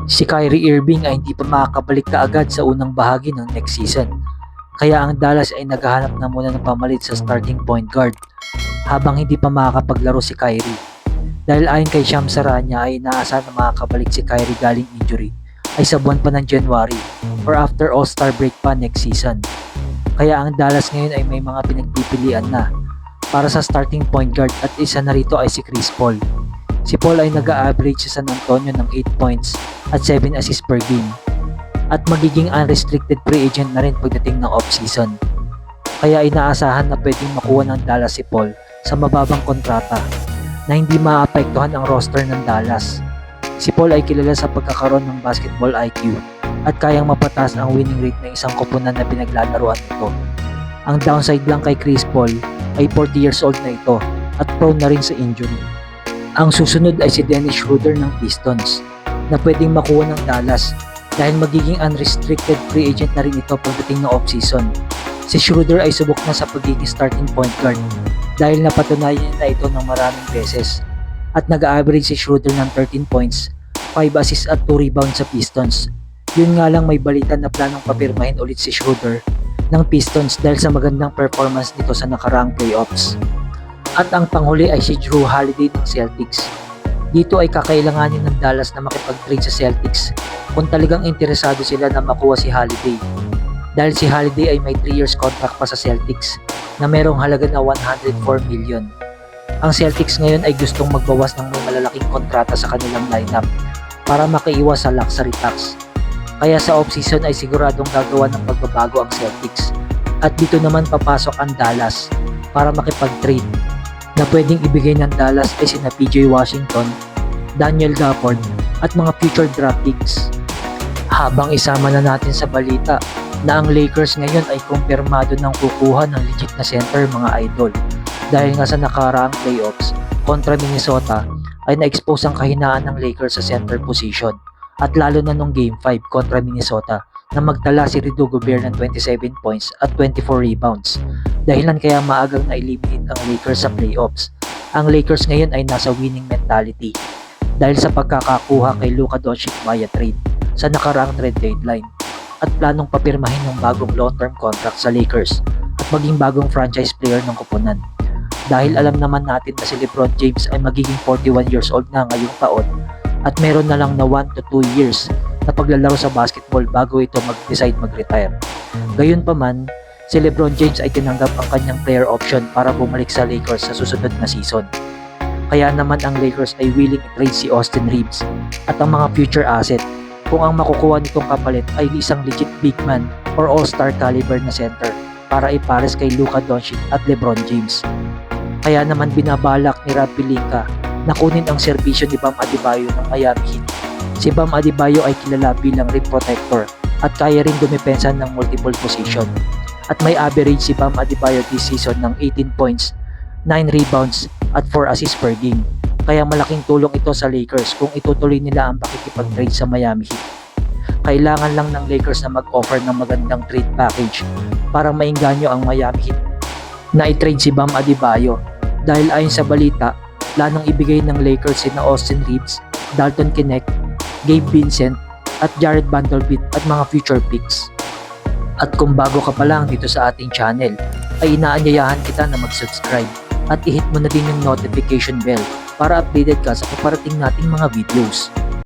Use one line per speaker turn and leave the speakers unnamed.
Si Kyrie Irving ay hindi pa makakabalik kaagad sa unang bahagi ng next season. Kaya ang Dallas ay naghahanap na muna ng pamalit sa starting point guard habang hindi pa makakapaglaro si Kyrie. Dahil ayon kay Shams Charania ay inaasahan na makakabalik si Kyrie galing injury ay sa buwan pa ng January or after All-Star break pa next season. Kaya ang Dallas ngayon ay may mga pinagpipilian na para sa starting point guard at isa na rito ay si Chris Paul. Si Paul ay nag-a-average sa San Antonio ng 8 points at 7 assists per game at magiging unrestricted free agent na rin pagdating ng off-season. Kaya inaasahan na pwedeng makuha ng Dallas si Paul sa mababang kontrata na hindi maapektuhan ang roster ng Dallas. Si Paul ay kilala sa pagkakaroon ng basketball IQ at kayang mapataas ang winning rate ng isang koponan na pinaglalaroan nito. Ang downside lang kay Chris Paul ay 40 years old na ito at prone na rin sa injury. Ang susunod ay si Dennis Schroeder ng Pistons na pwedeng makuha ng Dallas dahil magiging unrestricted free agent na rin ito pagdating ng off-season. Si Schroeder ay subok na sa pagiging starting point guard dahil napatunayan na ito ng maraming beses at nag-average si Schroeder ng 13 points, 5 assists at 2 rebounds sa Pistons. Yun nga lang may balita na planong papirmahin ulit si Schroeder ng Pistons dahil sa magandang performance nito sa nakaraang playoffs. At ang panghuli ay si Jrue Holiday ng Celtics. Dito ay kakailanganin ng Dallas na makipag-trade sa Celtics kung talagang interesado sila na makuha si Holiday. Dahil si Holiday ay may 3 years contract pa sa Celtics na merong halaga na 104 million. Ang Celtics ngayon ay gustong magbawas ng may malalaking kontrata sa kanilang lineup para makaiwas sa luxury tax. Kaya sa off-season ay siguradong gagawa ng pagbabago ang Celtics. At dito naman papasok ang Dallas para makipag-trade na pwedeng ibigay ng Dallas ay sina PJ Washington, Daniel Gafford at mga future draft picks. Habang isama na natin sa balita na ang Lakers ngayon ay kumpirmado ng kukuha ng legit na center mga idol dahil nga sa nakaraang playoffs kontra Minnesota ay na-expose ang kahinaan ng Lakers sa center position at lalo na nung Game 5 kontra Minnesota na magtala si Rudy Gobert ng 27 points at 24 rebounds. Dahilan kaya maagang na-eliminate ang Lakers sa playoffs. Ang Lakers ngayon ay nasa winning mentality dahil sa pagkakakuha kay Luka Doncic via trade sa nakaraang trade deadline at planong papirmahin ng bagong long-term contract sa Lakers at maging bagong franchise player ng koponan. Dahil alam naman natin na si LeBron James ay magiging 41 years old na ngayong taon at meron na lang na 1 to 2 years na paglalaro sa basketball bago ito mag-decide mag-retire. Gayunpaman, si LeBron James ay tinanggap ang kanyang player option para bumalik sa Lakers sa susunod na season. Kaya naman ang Lakers ay willing i-trade si Austin Reeves at ang mga future asset kung ang makukuha nitong kapalit ay isang legit big man or all-star caliber na center para ipares kay Luka Doncic at LeBron James. Kaya naman binabalak ni Rob Pelinka na kunin ang serbisyo ni Bam Adebayo ng Miami Heat. Si Bam Adebayo ay kilala bilang rim protector at kaya rin dumepensa ng multiple position. At may average si Bam Adebayo this season ng 18 points, 9 rebounds at 4 assists per game. Kaya malaking tulong ito sa Lakers kung itutuloy nila ang pakikipag-trade sa Miami Heat. Kailangan lang ng Lakers na mag-offer ng magandang trade package para mainganyo ang Miami Heat na i-trade si Bam Adebayo dahil ayon sa balita, planong ibigay ng Lakers sina Austin Reeves, Dalton Knecht, Gabe Vincent at Jared Vanderbilt at mga future picks. At kung bago ka pa lang dito sa ating channel, ay inaanyayahan kita na mag-subscribe at i-hit mo na din yung notification bell para updated ka sa paparating nating mga videos.